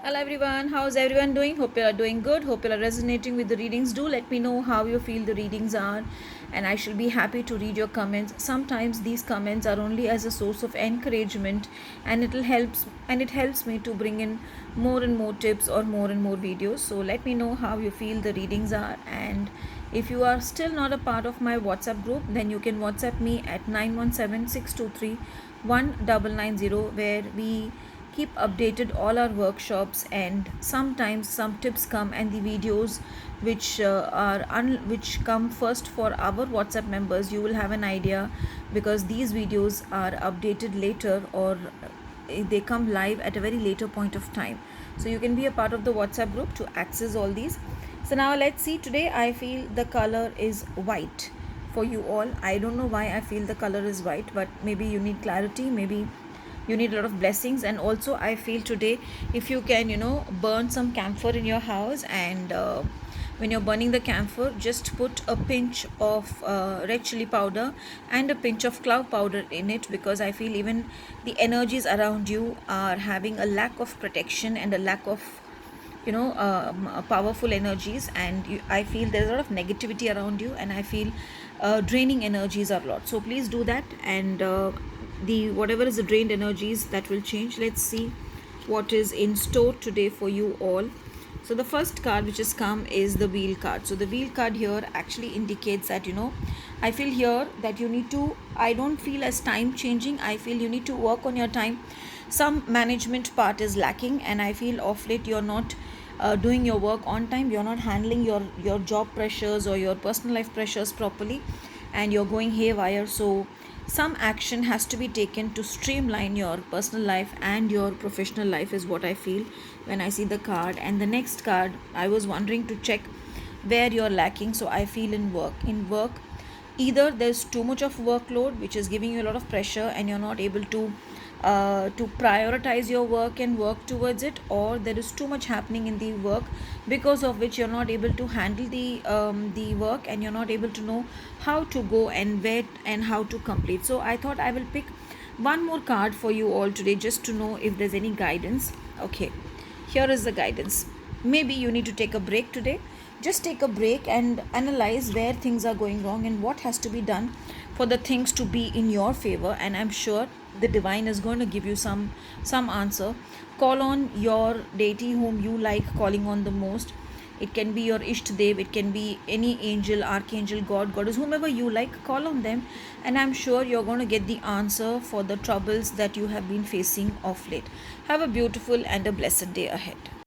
Hello everyone, how's everyone doing? Hope you are doing good. Hope you are resonating with the readings. Do let me know how you feel the readings are, and I shall be happy to read your comments. Sometimes these comments are only as a source of encouragement, and it helps me to bring in more and more tips or more and more videos. So let me know how you feel the readings are, and if you are still not a part of my WhatsApp group, then you can WhatsApp me at 917-623-1990, where we keep updated all our workshops, and sometimes some tips come, and the videos which come first for our WhatsApp members, you will have an idea, because these videos are updated later, or they come live at a very later point of time. So you can be a part of the WhatsApp group to access all these. So now let's see. Today I feel the color is white for you all. I don't know why I feel the color is white, but maybe you need clarity, maybe you need a lot of blessings. And also I feel today, if you can burn some camphor in your house, and when you're burning the camphor, just put a pinch of red chili powder and a pinch of clove powder in it, because I feel even the energies around you are having a lack of protection and a lack of powerful energies, and I feel there's a lot of negativity around you, and I feel draining energies are a lot. So please do that, and the whatever is the drained energies, that will change. Let's see what is in store today for you all. So the first card which has come is the wheel card. So the wheel card here actually indicates that I feel here that you need to, I don't feel as time changing, I feel you need to work on your time. Some management part is lacking, and I feel off late you're not doing your work on time, you're not handling your job pressures or your personal life pressures properly, and you're going haywire. So some action has to be taken to streamline your personal life and your professional life, is what I feel when I see the card. And the next card, I was wondering to check where you're lacking. So I feel in work either there's too much of workload which is giving you a lot of pressure, and you're not able to prioritize your work and work towards it, or there is too much happening in the work, because of which you're not able to handle the work, and you're not able to know how to go and where and how to complete. So I thought I will pick one more card for you all today, just to know if there's any guidance. Okay, here is the guidance. Maybe you need to take a break today. Just take a break and analyze where things are going wrong and what has to be done for the things to be in your favor, and I'm sure the divine is going to give you some answer. Call on your deity whom you like calling on the most. It can be your Ishtadev, it can be any angel, archangel, god, goddess, whomever you like, call on them, and I'm sure you're going to get the answer for the troubles that you have been facing of late. Have a beautiful and a blessed day ahead.